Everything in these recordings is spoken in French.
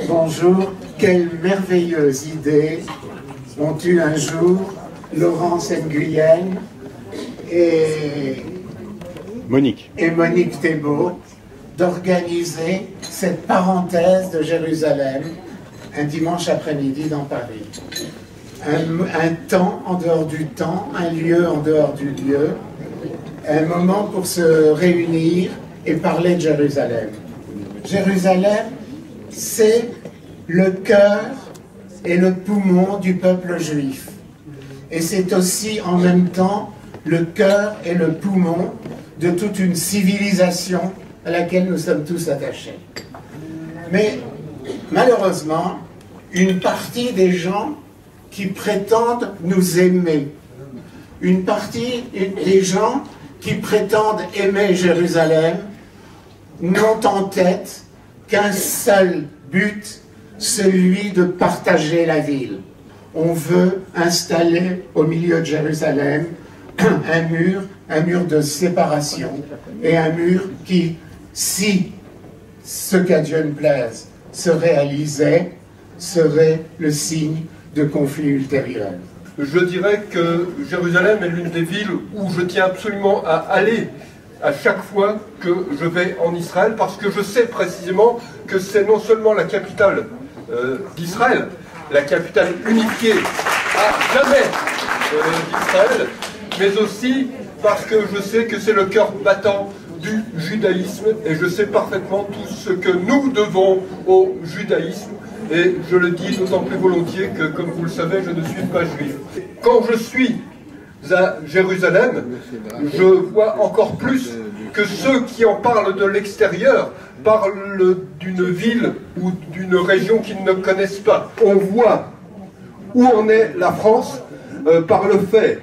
Bonjour, quelle merveilleuse idée ont eu un jour Laurence Nguyen et Monique Thébault d'organiser cette parenthèse de Jérusalem un dimanche après-midi dans Paris. Un temps en dehors du temps, un lieu en dehors du lieu, un moment pour se réunir et parler de Jérusalem. Jérusalem, c'est le cœur et le poumon du peuple juif. Et c'est aussi en même temps le cœur et le poumon de toute une civilisation à laquelle nous sommes tous attachés. Mais malheureusement, une partie des gens qui prétendent nous aimer, une partie des gens qui prétendent aimer Jérusalem, n'ont en tête qu'un seul but, celui de partager la ville. On veut installer au milieu de Jérusalem un mur de séparation, et un mur qui, si ce qu'à Dieu ne plaise se réalisait, serait le signe de conflits ultérieurs. Je dirais que Jérusalem est l'une des villes où je tiens absolument à aller à chaque fois que je vais en Israël, parce que je sais précisément que c'est non seulement la capitale d'Israël, la capitale unifiée à jamais d'Israël, mais aussi parce que je sais que c'est le cœur battant du judaïsme, et je sais parfaitement tout ce que nous devons au judaïsme, et je le dis d'autant plus volontiers que, comme vous le savez, je ne suis pas juif. Quand je suis à Jérusalem, je vois encore plus que ceux qui en parlent de l'extérieur parlent d'une ville ou d'une région qu'ils ne connaissent pas. On voit où en est la France par le fait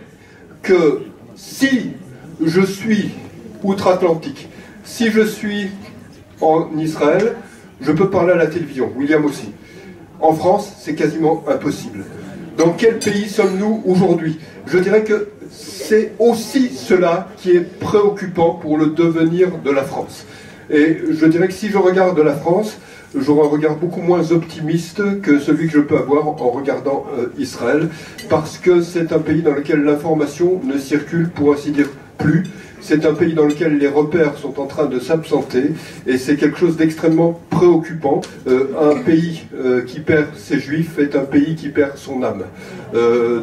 que si je suis outre-Atlantique, si je suis en Israël, je peux parler à la télévision, William aussi. En France, c'est quasiment impossible. Dans quel pays sommes-nous aujourd'hui? Je dirais que c'est aussi cela qui est préoccupant pour le devenir de la France. Et je dirais que si je regarde la France, j'aurai un regard beaucoup moins optimiste que celui que je peux avoir en regardant Israël, parce que c'est un pays dans lequel l'information ne circule, pour ainsi dire, plus. C'est un pays dans lequel les repères sont en train de s'absenter, et c'est quelque chose d'extrêmement préoccupant. Un pays qui perd ses juifs est un pays qui perd son âme.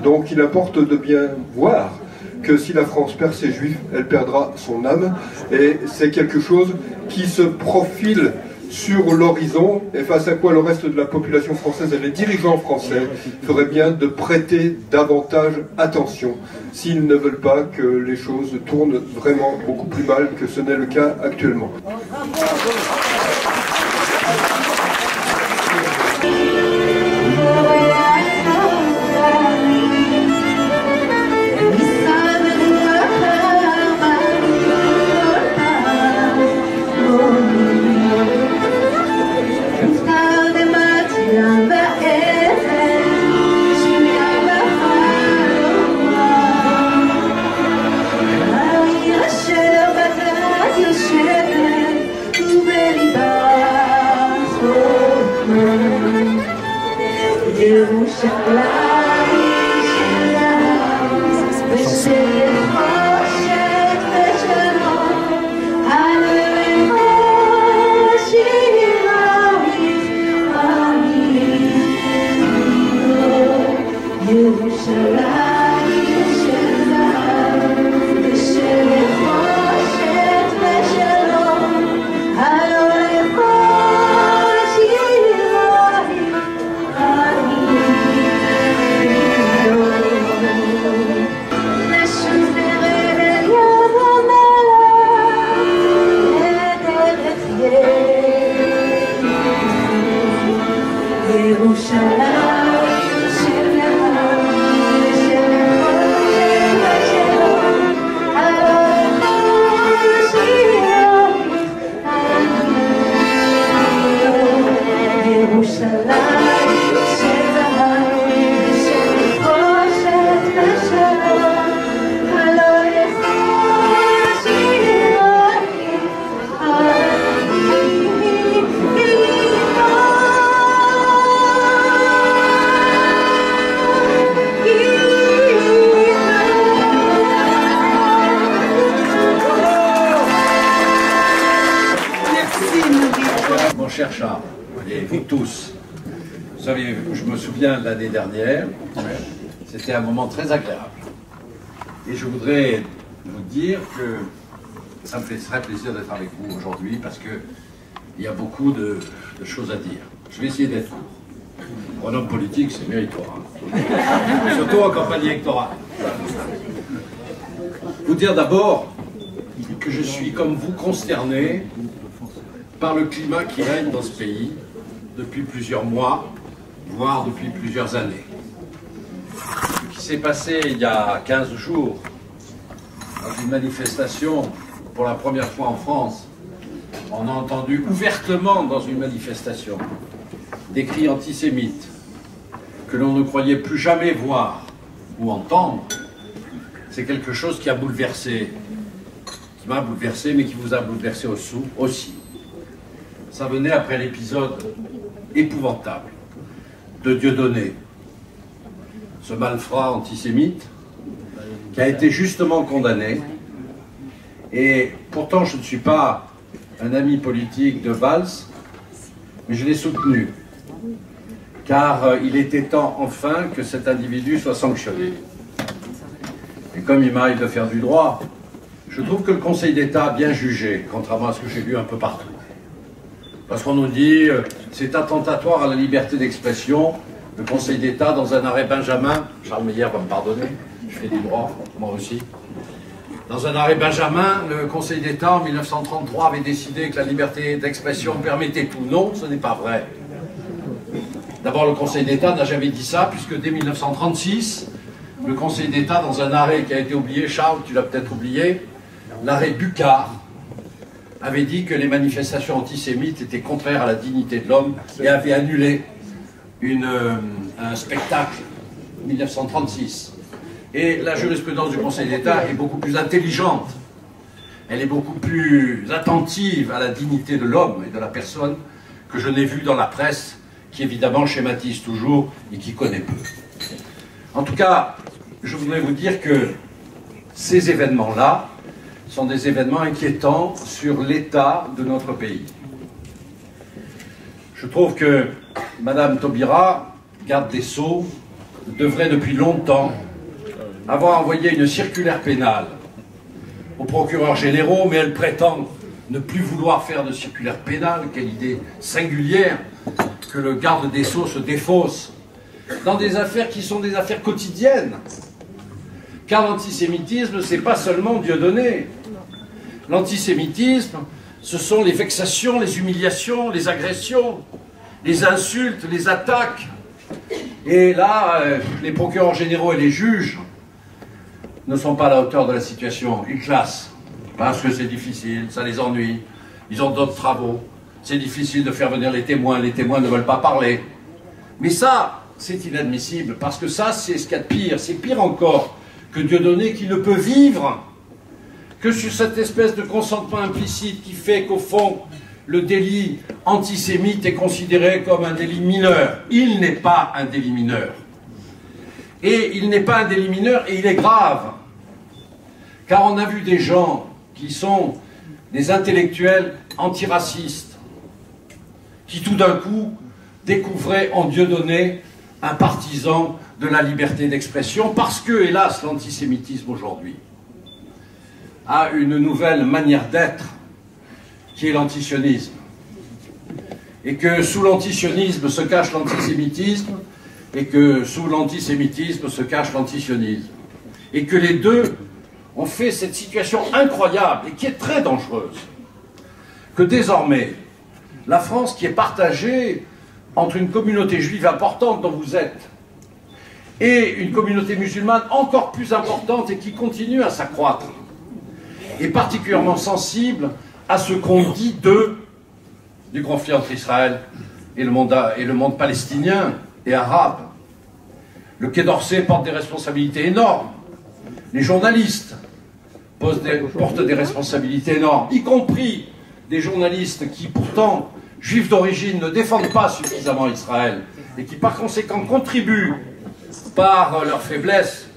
Donc il importe de bien voir que si la France perd ses juifs, elle perdra son âme, et c'est quelque chose qui se profile sur l'horizon, et face à quoi le reste de la population française et les dirigeants français feraient bien de prêter davantage attention s'ils ne veulent pas que les choses tournent vraiment beaucoup plus mal que ce n'est le cas actuellement. et vous tous. Vous savez, je me souviens de l'année dernière, c'était un moment très agréable. Et je voudrais vous dire que ça me fait très plaisir d'être avec vous aujourd'hui parce qu'il y a beaucoup de choses à dire. Je vais essayer d'être court. Pour un homme politique, c'est méritoire. Hein. Surtout en campagne électorale. Vous dire d'abord que je suis comme vous consterné par le climat qui règne dans ce pays depuis plusieurs mois, voire depuis plusieurs années. Ce qui s'est passé il y a 15 jours, dans une manifestation, pour la première fois en France, on a entendu ouvertement dans une manifestation des cris antisémites que l'on ne croyait plus jamais voir ou entendre. C'est quelque chose qui a bouleversé, qui m'a bouleversé, mais qui vous a bouleversé aussi. Ça venait après l'épisode épouvantable de Dieudonné, ce malfrat antisémite qui a été justement condamné. Et pourtant, je ne suis pas un ami politique de Valls, mais je l'ai soutenu, car il était temps enfin que cet individu soit sanctionné. Et comme il m'arrive de faire du droit, je trouve que le Conseil d'État a bien jugé, contrairement à ce que j'ai lu un peu partout. Parce qu'on nous dit c'est attentatoire à la liberté d'expression. Le Conseil d'État, dans un arrêt Benjamin, Charles Meyer va me pardonner, je fais du droit, moi aussi. Dans un arrêt Benjamin, le Conseil d'État en 1933 avait décidé que la liberté d'expression permettait tout. Non, ce n'est pas vrai. D'abord, le Conseil d'État n'a jamais dit ça, puisque dès 1936, le Conseil d'État, dans un arrêt qui a été oublié, Charles, tu l'as peut-être oublié, l'arrêt Bucard, avait dit que les manifestations antisémites étaient contraires à la dignité de l'homme et avait annulé un spectacle en 1936. Et la jurisprudence du Conseil d'État est beaucoup plus intelligente. Elle est beaucoup plus attentive à la dignité de l'homme et de la personne que je n'ai vu dans la presse, qui évidemment schématise toujours et qui connaît peu. En tout cas, je voudrais vous dire que ces événements-là sont des événements inquiétants sur l'état de notre pays. Je trouve que Madame Taubira, garde des Sceaux, devrait depuis longtemps avoir envoyé une circulaire pénale aux procureurs généraux, mais elle prétend ne plus vouloir faire de circulaire pénale. Quelle idée singulière que le garde des Sceaux se défausse dans des affaires qui sont des affaires quotidiennes. Car l'antisémitisme, c'est pas seulement Dieudonné. L'antisémitisme, ce sont les vexations, les humiliations, les agressions, les insultes, les attaques. Et là, les procureurs généraux et les juges ne sont pas à la hauteur de la situation. Ils classent, parce que c'est difficile, ça les ennuie, ils ont d'autres travaux, c'est difficile de faire venir les témoins ne veulent pas parler. Mais ça, c'est inadmissible, parce que ça, c'est ce qu'il y a de pire. C'est pire encore que Dieudonné qui ne peut vivre que sur cette espèce de consentement implicite qui fait qu'au fond, le délit antisémite est considéré comme un délit mineur. Il n'est pas un délit mineur. Et il n'est pas un délit mineur et il est grave. Car on a vu des gens qui sont des intellectuels antiracistes, qui tout d'un coup découvraient en Dieudonné un partisan de la liberté d'expression, parce que, hélas, l'antisémitisme aujourd'hui a une nouvelle manière d'être, qui est l'antisionisme. Et que sous l'antisionisme se cache l'antisémitisme, et que sous l'antisémitisme se cache l'antisionisme. Et que les deux ont fait cette situation incroyable, et qui est très dangereuse, que désormais, la France qui est partagée entre une communauté juive importante dont vous êtes, et une communauté musulmane encore plus importante et qui continue à s'accroître, est particulièrement sensible à ce qu'on dit du conflit entre Israël et le monde palestinien et arabe. Le Quai d'Orsay porte des responsabilités énormes. Les journalistes portent des responsabilités énormes, y compris des journalistes qui, pourtant, juifs d'origine, ne défendent pas suffisamment Israël et qui, par conséquent, contribuent par leur faiblesse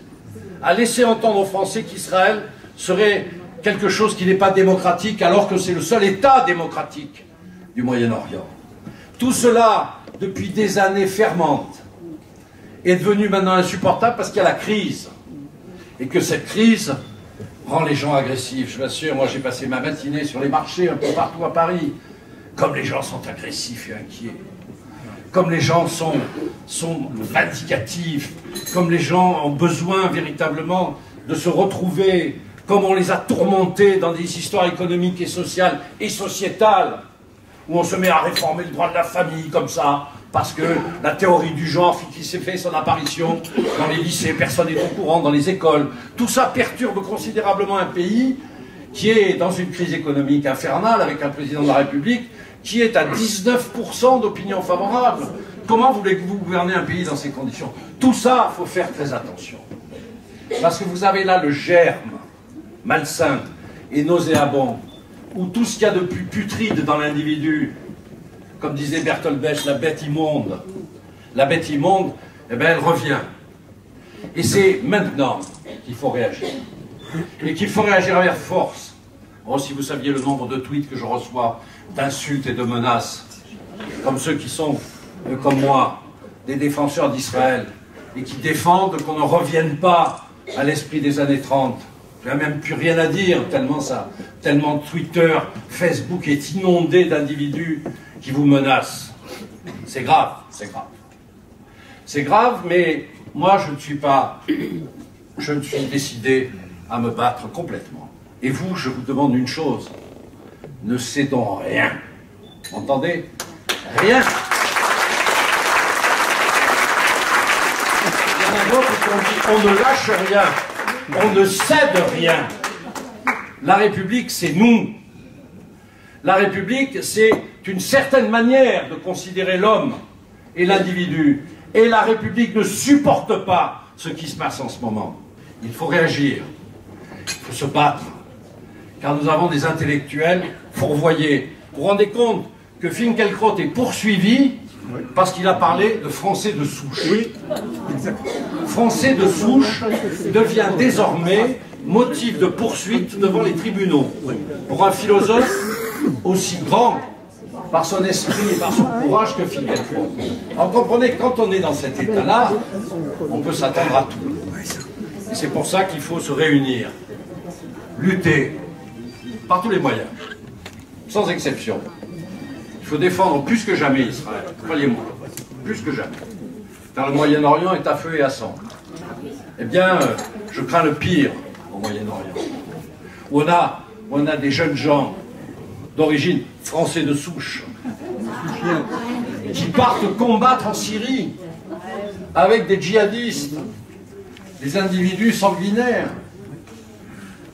à laisser entendre aux Français qu'Israël serait quelque chose qui n'est pas démocratique, alors que c'est le seul État démocratique du Moyen-Orient. Tout cela, depuis des années, fermente, est devenu maintenant insupportable parce qu'il y a la crise. Et que cette crise rend les gens agressifs. Je vous assure, moi j'ai passé ma matinée sur les marchés un peu partout à Paris. Comme les gens sont agressifs et inquiets. Comme les gens sont vindicatifs. Comme les gens ont besoin véritablement de se retrouver. Comme on les a tourmentés dans des histoires économiques et sociales et sociétales. Où on se met à réformer le droit de la famille comme ça. Parce que la théorie du genre qui s'est fait son apparition dans les lycées, personne n'est au courant, dans les écoles. Tout ça perturbe considérablement un pays qui est dans une crise économique infernale avec un président de la République qui est à 19% d'opinion favorable. Comment voulez-vous gouverner un pays dans ces conditions? Tout ça, il faut faire très attention. Parce que vous avez là le germe malsain et nauséabond, où tout ce qu'il y a de plus putride dans l'individu, comme disait Bertolt Brecht, la bête immonde. La bête immonde, eh bien, elle revient. Et c'est maintenant qu'il faut réagir. Et qu'il faut réagir avec force. Oh, si vous saviez le nombre de tweets que je reçois, d'insultes et de menaces, comme ceux qui sont, comme moi, des défenseurs d'Israël, et qui défendent qu'on ne revienne pas à l'esprit des années 30. Il n'y a même plus rien à dire, tellement Twitter, Facebook est inondé d'individus qui vous menacent. C'est grave, c'est grave. C'est grave, mais moi je ne suis décidé à me battre complètement. Et vous, je vous demande une chose, ne cédons rien. Entendez? Rien. Il y en a d'autres qui ont dit, on ne lâche rien, on ne cède rien. La République, c'est nous. La République, c'est une certaine manière de considérer l'homme et l'individu. Et la République ne supporte pas ce qui se passe en ce moment. Il faut réagir, il faut se battre, car nous avons des intellectuels fourvoyés. Vous vous rendez compte que Finkielkraut est poursuivi parce qu'il a parlé de Français de souche. Oui, exactement. Français de souche devient désormais motif de poursuite devant les tribunaux. Pour un philosophe aussi grand par son esprit et par son courage que Finkielkraut. Alors comprenez, quand on est dans cet état-là, on peut s'attendre à tout. Et c'est pour ça qu'il faut se réunir, lutter, par tous les moyens, sans exception. Il faut défendre plus que jamais Israël, croyez-moi, plus que jamais. Car le Moyen-Orient est à feu et à sang. Eh bien, je crains le pire au Moyen-Orient. Où on a des jeunes gens d'origine français de souche qui partent combattre en Syrie avec des djihadistes, des individus sanguinaires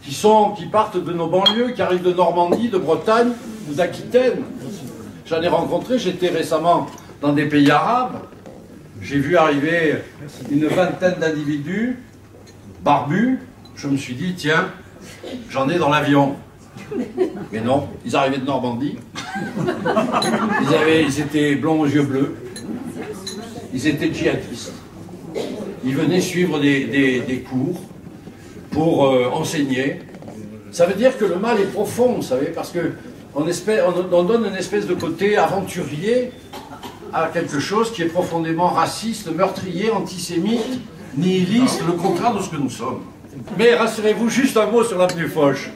qui partent de nos banlieues, qui arrivent de Normandie, de Bretagne ou d'Aquitaine. J'en ai rencontré, j'étais récemment dans des pays arabes, j'ai vu arriver une vingtaine d'individus barbus, je me suis dit, tiens, j'en ai dans l'avion. Mais non, ils arrivaient de Normandie, ils étaient blonds aux yeux bleus, ils étaient djihadistes. Ils venaient suivre des cours pour enseigner. Ça veut dire que le mal est profond, vous savez, parce qu'on donne une espèce de côté aventurier à quelque chose qui est profondément raciste, meurtrier, antisémite, nihiliste, le contraire de ce que nous sommes. Mais rassurez-vous, juste un mot sur l'avenue Foch.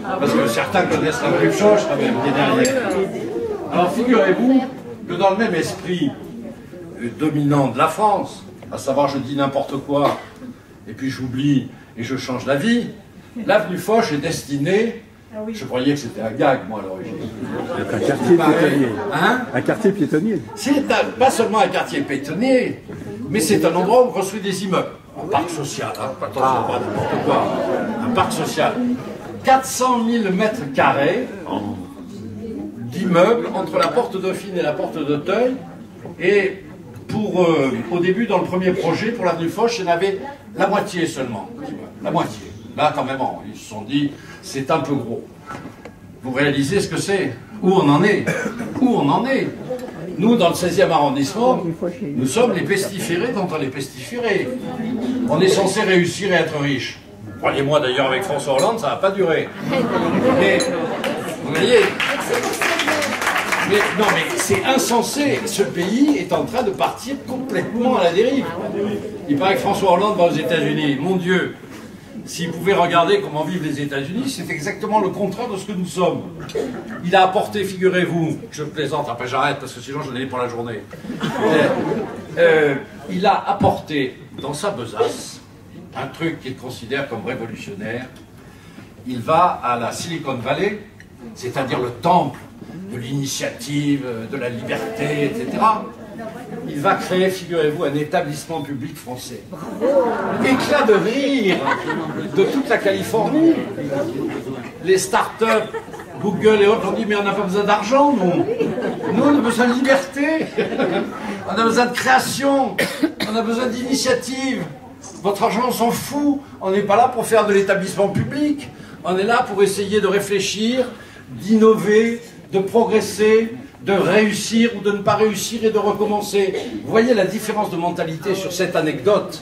Parce que certains connaissent l'avenue Foch quand même, qui est derrière. Alors figurez-vous que dans le même esprit dominant de la France, à savoir je dis n'importe quoi, et puis j'oublie et je change d'avis, l'avenue Foch est destinée, je croyais que c'était un gag moi à l'origine. Un quartier piétonnier. Hein? Un quartier piétonnier. C'est pas seulement un quartier piétonnier, mais c'est un endroit où on construit des immeubles. Un parc social, hein, attention, pas n'importe quoi. Un parc social. 400 000 mètres carrés d'immeubles entre la porte Dauphine et la porte d'Auteuil. Et au début, dans le premier projet, pour l'avenue Foch, il y en avait la moitié seulement. La moitié. Là, quand même, ils se sont dit, c'est un peu gros. Vous réalisez ce que c'est? Où on en est? Où on en est? Nous, dans le 16e arrondissement, nous sommes les pestiférés d'entre les pestiférés. On est censé réussir et être riche. Croyez-moi, d'ailleurs, avec François Hollande, ça n'a pas duré. Mais, vous voyez, non, mais c'est insensé. Ce pays est en train de partir complètement à la dérive. Il paraît que François Hollande va aux États-Unis. Mon Dieu, s'il pouvait regarder comment vivent les États-Unis, c'est exactement le contraire de ce que nous sommes. Il a apporté, figurez-vous, je plaisante, après j'arrête parce que sinon j'en ai pour la journée. Il a apporté dans sa besace un truc qu'il considère comme révolutionnaire. Il va à la Silicon Valley, c'est-à-dire le temple de l'initiative, de la liberté, etc. Il va créer, figurez-vous, un établissement public français. Éclat de rire de toute la Californie. Les start-up, Google et autres ont dit mais on n'a pas besoin d'argent, nous. Nous, on a besoin de liberté. On a besoin de création. On a besoin d'initiative. Votre argent, on s'en fout. On n'est pas là pour faire de l'établissement public. On est là pour essayer de réfléchir, d'innover, de progresser, de réussir ou de ne pas réussir et de recommencer. Vous voyez la différence de mentalité sur cette anecdote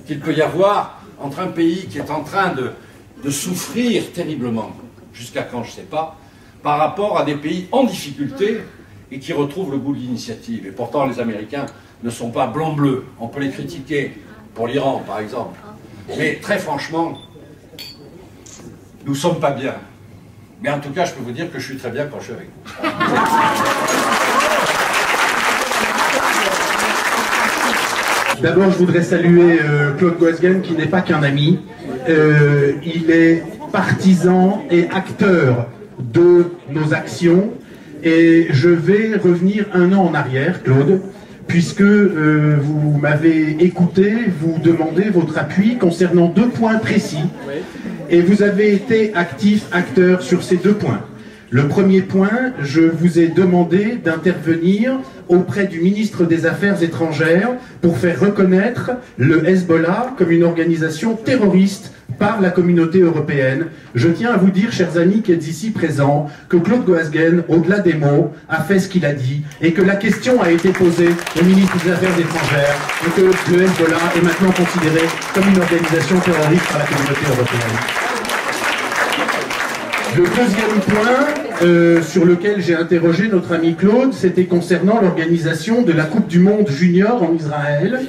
qu'il peut y avoir entre un pays qui est en train de souffrir terriblement, jusqu'à quand je ne sais pas, par rapport à des pays en difficulté et qui retrouvent le goût de l'initiative. Et pourtant les Américains ne sont pas blanc-bleu. On peut les critiquer pour l'Iran par exemple. Mais très franchement, nous ne sommes pas bien. Mais en tout cas, je peux vous dire que je suis très bien quand je suis avec vous. D'abord, je voudrais saluer Claude Goasguen, qui n'est pas qu'un ami. Il est partisan et acteur de nos actions. Et je vais revenir un an en arrière, Claude, puisque vous m'avez écouté, vous demandez votre appui concernant 2 points précis. Et vous avez été actif, acteur sur ces 2 points. Le premier point, je vous ai demandé d'intervenir auprès du ministre des Affaires étrangères pour faire reconnaître le Hezbollah comme une organisation terroriste par la communauté européenne. Je tiens à vous dire, chers amis qui êtes ici présents, que Claude Goasguen, au-delà des mots, a fait ce qu'il a dit et que la question a été posée au ministre des Affaires étrangères et que le Hezbollah est maintenant considéré comme une organisation terroriste par la communauté européenne. Le deuxième point sur lequel j'ai interrogé notre ami Claude, c'était concernant l'organisation de la Coupe du Monde Junior en Israël,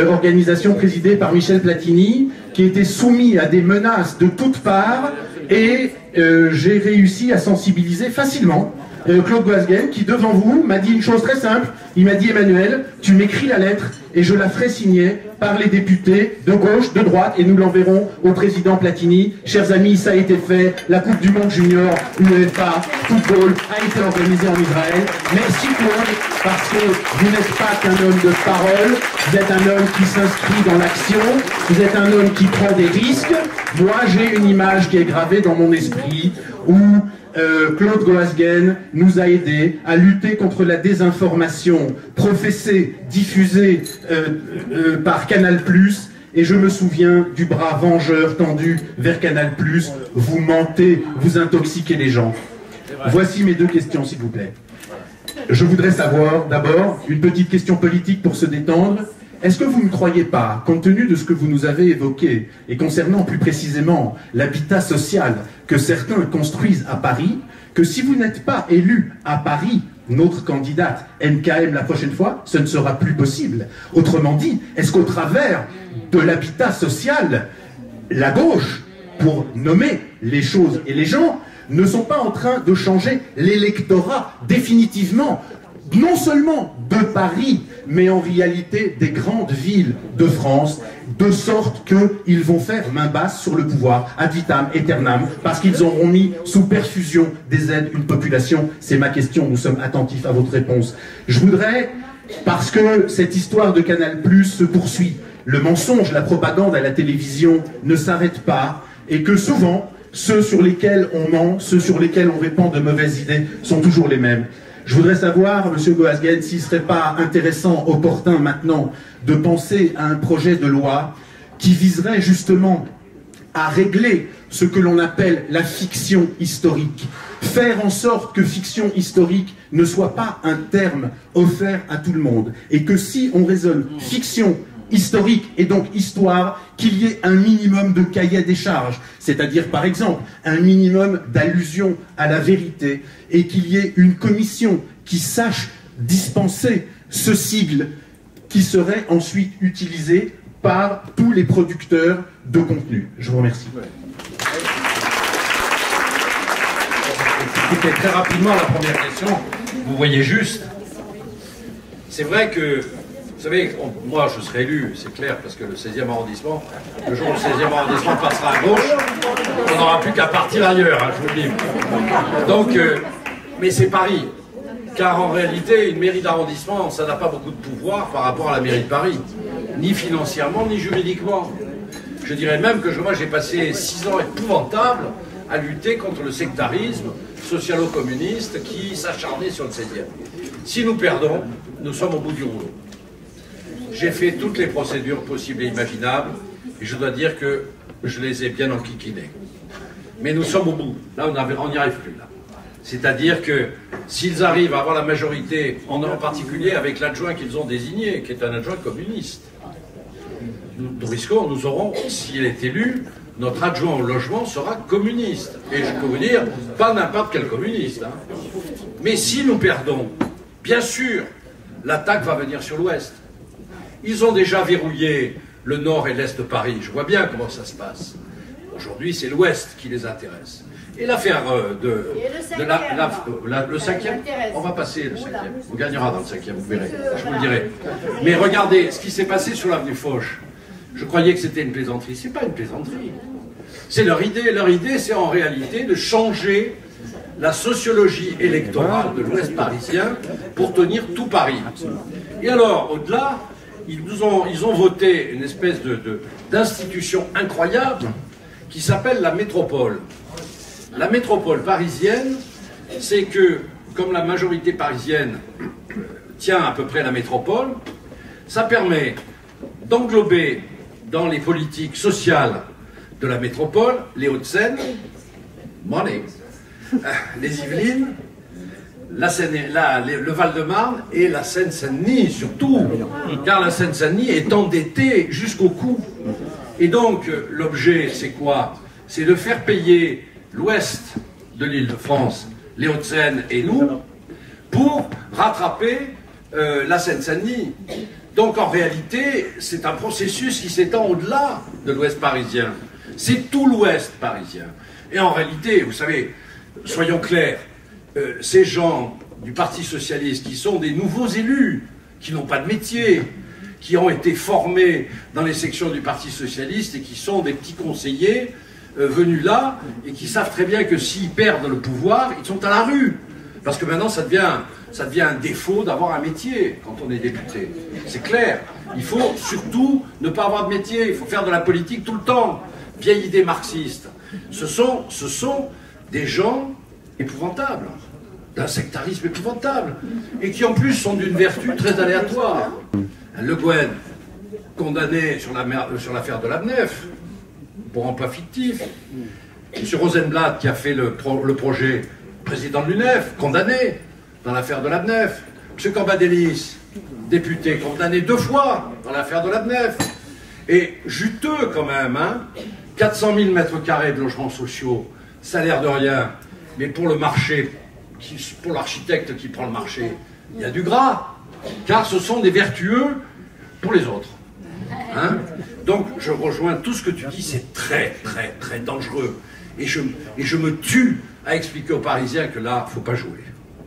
organisation présidée par Michel Platini, qui était soumis à des menaces de toutes parts, et j'ai réussi à sensibiliser facilement Claude Goasguen, qui devant vous m'a dit une chose très simple. Il m'a dit: Emmanuel, tu m'écris la lettre et je la ferai signer par les députés de gauche, de droite, et nous l'enverrons au président Platini. Chers amis, ça a été fait. La Coupe du Monde Junior, UEFA, football, a été organisée en Israël. Merci Claude, parce que vous n'êtes pas qu'un homme de parole, vous êtes un homme qui s'inscrit dans l'action, vous êtes un homme qui prend des risques. Moi, j'ai une image qui est gravée dans mon esprit où Claude Goasguen nous a aidés à lutter contre la désinformation professée, diffusée par Canal+, et je me souviens du bras vengeur tendu vers Canal+. Vous mentez, vous intoxiquez les gens. Voici mes 2 questions, s'il vous plaît. Je voudrais savoir, d'abord, une petite question politique pour se détendre. Est-ce que vous ne croyez pas, compte tenu de ce que vous nous avez évoqué, et concernant plus précisément l'habitat social que certains construisent à Paris, que si vous n'êtes pas élu à Paris, notre candidate NKM la prochaine fois, ce ne sera plus possible? Autrement dit, est-ce qu'au travers de l'habitat social, la gauche, pour nommer les choses et les gens, ne sont pas en train de changer l'électorat définitivement, non seulement de Paris, mais en réalité des grandes villes de France, de sorte qu'ils vont faire main basse sur le pouvoir, ad vitam aeternam, parce qu'ils auront mis sous perfusion des aides une population? C'est ma question, nous sommes attentifs à votre réponse. Je voudrais, parce que cette histoire de Canal+ se poursuit, le mensonge, la propagande à la télévision ne s'arrête pas, et que souvent, ceux sur lesquels on ment, ceux sur lesquels on répand de mauvaises idées, sont toujours les mêmes. Je voudrais savoir, M. Goasguen, s'il ne serait pas intéressant, opportun maintenant, de penser à un projet de loi qui viserait justement à régler ce que l'on appelle la fiction historique. Faire en sorte que fiction historique ne soit pas un terme offert à tout le monde. Et que si on raisonne fiction historique et donc histoire, qu'il y ait un minimum de cahier des charges, c'est-à-dire par exemple un minimum d'allusion à la vérité, et qu'il y ait une commission qui sache dispenser ce sigle qui serait ensuite utilisé par tous les producteurs de contenu. Je vous remercie. Écoutez, très rapidement, la première question, vous voyez juste. C'est vrai que, vous savez, moi je serai élu, c'est clair, parce que le 16e arrondissement, le jour où le 16e arrondissement passera à gauche, on n'aura plus qu'à partir ailleurs, hein, je vous le dis. Donc, mais c'est Paris. Car en réalité, une mairie d'arrondissement, ça n'a pas beaucoup de pouvoir par rapport à la mairie de Paris, ni financièrement, ni juridiquement. Je dirais même que moi j'ai passé 6 ans épouvantables à lutter contre le sectarisme socialo-communiste qui s'acharnait sur le 16e. Si nous perdons, nous sommes au bout du rouleau. J'ai fait toutes les procédures possibles et imaginables, et je dois dire que je les ai bien enquiquinés. Mais nous sommes au bout. Là, on n'y arrive plus. Là. C'est-à-dire que s'ils arrivent à avoir la majorité, en particulier avec l'adjoint qu'ils ont désigné, qui est un adjoint communiste, nous aurons, s'il est élu, notre adjoint au logement sera communiste. Et je peux vous dire, pas n'importe quel communiste. Hein. Mais si nous perdons, bien sûr, l'attaque va venir sur l'ouest. Ils ont déjà verrouillé le nord et l'est de Paris. Je vois bien comment ça se passe. Aujourd'hui, c'est l'ouest qui les intéresse. Et l'affaire le 5e, on va passer le 5e. On gagnera dans le 5e, vous verrez. Je vous le dirai. Mais regardez ce qui s'est passé sur l'avenue Foch. Je croyais que c'était une plaisanterie. C'est pas une plaisanterie. C'est leur idée. Leur idée, c'est en réalité de changer la sociologie électorale de l'Ouest parisien pour tenir tout Paris. Et alors, au-delà, ils ont voté une espèce d'institution incroyable qui s'appelle la métropole. La métropole parisienne, c'est que, comme la majorité parisienne tient à peu près la métropole, ça permet d'englober dans les politiques sociales de la métropole les Hauts-de-Seine, money, les Yvelines, la Seine, le Val-de-Marne et la Seine-Saint-Denis surtout, car la Seine-Saint-Denis est endettée jusqu'au cou. Et donc l'objet c'est quoi? C'est de faire payer l'ouest de l'Île-de-France, les Hauts-de-Seine et nous, pour rattraper la Seine-Saint-Denis. Donc en réalité, c'est un processus qui s'étend au-delà de l'ouest parisien. C'est tout l'ouest parisien. Et en réalité, vous savez, soyons clairs, ces gens du Parti Socialiste qui sont des nouveaux élus, qui n'ont pas de métier, qui ont été formés dans les sections du Parti Socialiste et qui sont des petits conseillers venus là et qui savent très bien que s'ils perdent le pouvoir, ils sont à la rue. Parce que maintenant, ça devient un défaut d'avoir un métier quand on est député. C'est clair. Il faut surtout ne pas avoir de métier. Il faut faire de la politique tout le temps. Vieille idée marxiste. Ce sont des gens épouvantables, d'un sectarisme épouvantable, et qui en plus sont d'une vertu très aléatoire. Le Guen, condamné sur l'affaire de l'Abnef, pour emploi fictif. M. Rosenblatt, qui a fait le projet président de l'UNEF, condamné dans l'affaire de l'Abnef. M. Cambadélis, député, condamné 2 fois dans l'affaire de l'Abnef. Et juteux quand même, hein, 400 000 mètres carrés de logements sociaux, ça a l'air de rien, mais pour le marché, pour l'architecte qui prend le marché, il y a du gras, car ce sont des vertueux pour les autres. Hein? Donc je rejoins tout ce que tu dis, c'est très très très dangereux. Et je me tue à expliquer aux Parisiens que là, faut pas jouer.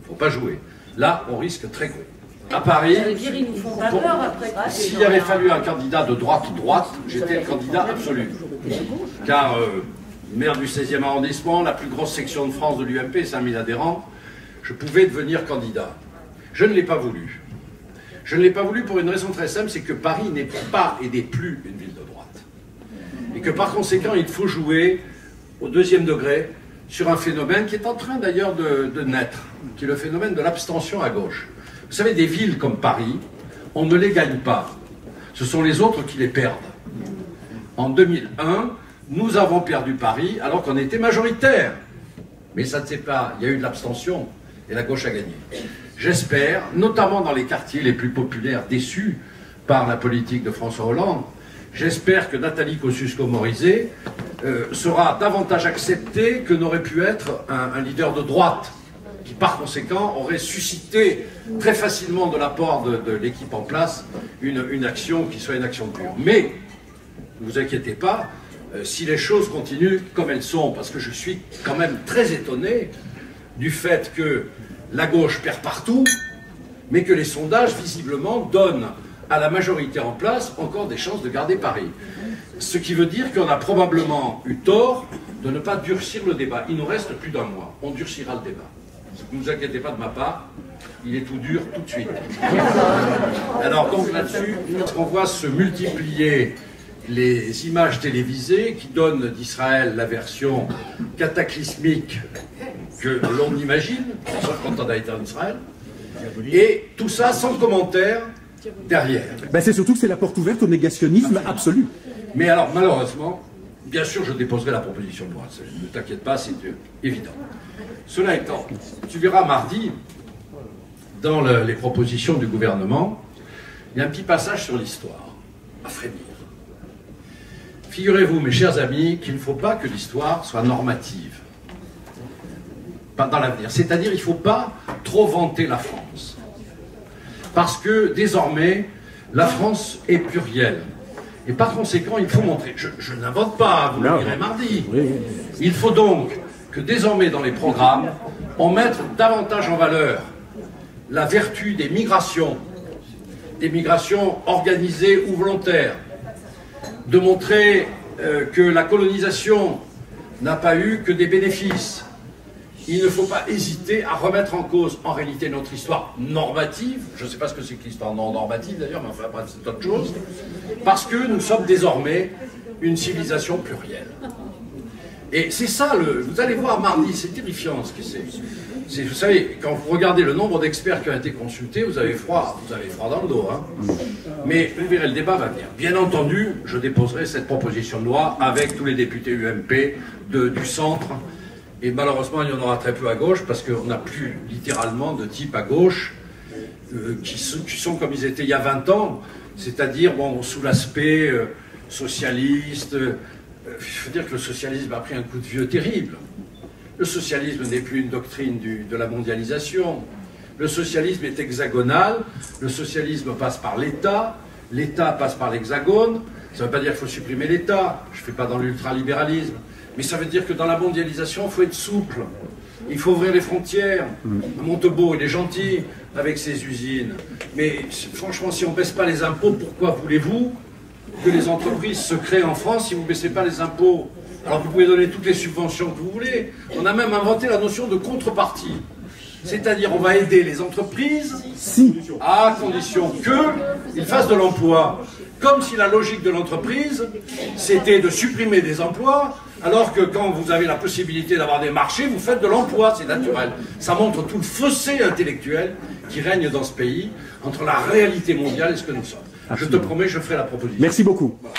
Faut pas jouer. Là, on risque très gros. À Paris, s'il avait fallu un candidat de droite, j'étais le candidat absolu. Car maire du 16e arrondissement, la plus grosse section de France de l'UMP, 5000 adhérents, je pouvais devenir candidat. Je ne l'ai pas voulu. Je ne l'ai pas voulu pour une raison très simple, c'est que Paris n'est pas et n'est plus une ville de droite. Et que par conséquent, il faut jouer au 2e degré sur un phénomène qui est en train d'ailleurs de naître, qui est le phénomène de l'abstention à gauche. Vous savez, des villes comme Paris, on ne les gagne pas. Ce sont les autres qui les perdent. En 2001, nous avons perdu Paris alors qu'on était majoritaire. Mais ça ne s'est pas, il y a eu de l'abstention et la gauche a gagné. J'espère, notamment dans les quartiers les plus populaires déçus par la politique de François Hollande, j'espère que Nathalie Kosciusko-Morizet sera davantage acceptée que n'aurait pu être un leader de droite, qui par conséquent aurait suscité très facilement de la part de l'équipe en place une action qui soit une action pure. Mais, ne vous inquiétez pas, si les choses continuent comme elles sont, parce que je suis quand même très étonné du fait que la gauche perd partout, mais que les sondages visiblement donnent à la majorité en place encore des chances de garder Paris. Ce qui veut dire qu'on a probablement eu tort de ne pas durcir le débat. Il nous reste plus d'un mois, on durcira le débat. Ne vous inquiétez pas de ma part, il est tout dur tout de suite. Alors donc là-dessus, on voit se multiplier les images télévisées qui donnent d'Israël la version cataclysmique que l'on imagine, sauf quand on a été en Israël, et tout ça sans commentaire derrière. Ben c'est surtout que c'est la porte ouverte au négationnisme absolu. Mais alors malheureusement, bien sûr je déposerai la proposition de loi, ne t'inquiète pas, c'est évident. Cela étant, tu verras mardi, dans les propositions du gouvernement, il y a un petit passage sur l'histoire, à frémir. Figurez-vous, mes chers amis, qu'il ne faut pas que l'histoire soit normative dans l'avenir. C'est-à-dire, il ne faut pas trop vanter la France. Parce que, désormais, la France est plurielle. Et par conséquent, il faut montrer. Je n'invente pas, vous le direz mardi. Il faut donc que, désormais, dans les programmes, on mette davantage en valeur la vertu des migrations organisées ou volontaires, de montrer que la colonisation n'a pas eu que des bénéfices. Il ne faut pas hésiter à remettre en cause, en réalité, notre histoire normative. Je ne sais pas ce que c'est que l'histoire non normative, d'ailleurs, mais enfin, bref, c'est autre chose. Parce que nous sommes désormais une civilisation plurielle. Et c'est ça, vous allez voir mardi, c'est terrifiant ce que c'est. Vous savez, quand vous regardez le nombre d'experts qui ont été consultés, vous avez froid dans le dos. Hein. Mais vous verrez, le débat va venir. Bien entendu, je déposerai cette proposition de loi avec tous les députés UMP du centre. Et malheureusement, il y en aura très peu à gauche, parce qu'on n'a plus littéralement de type à gauche qui sont comme ils étaient il y a 20 ans, c'est-à-dire bon, sous l'aspect socialiste. Il faut dire que le socialisme a pris un coup de vieux terrible. Le socialisme n'est plus une doctrine de la mondialisation. Le socialisme est hexagonal, le socialisme passe par l'État, l'État passe par l'hexagone. Ça ne veut pas dire qu'il faut supprimer l'État, je ne fais pas dans l'ultralibéralisme, mais ça veut dire que dans la mondialisation, il faut être souple. Il faut ouvrir les frontières. Montebourg, il est gentil avec ses usines. Mais franchement, si on ne baisse pas les impôts, pourquoi voulez-vous que les entreprises se créent en France si vous ne baissez pas les impôts? Alors vous pouvez donner toutes les subventions que vous voulez. On a même inventé la notion de contrepartie. C'est-à-dire on va aider les entreprises à condition qu'ils fassent de l'emploi. Comme si la logique de l'entreprise, c'était de supprimer des emplois, alors que quand vous avez la possibilité d'avoir des marchés, vous faites de l'emploi, c'est naturel. Ça montre tout le fossé intellectuel qui règne dans ce pays entre la réalité mondiale et ce que nous sommes. Je te promets, je ferai la proposition. Merci beaucoup. Voilà.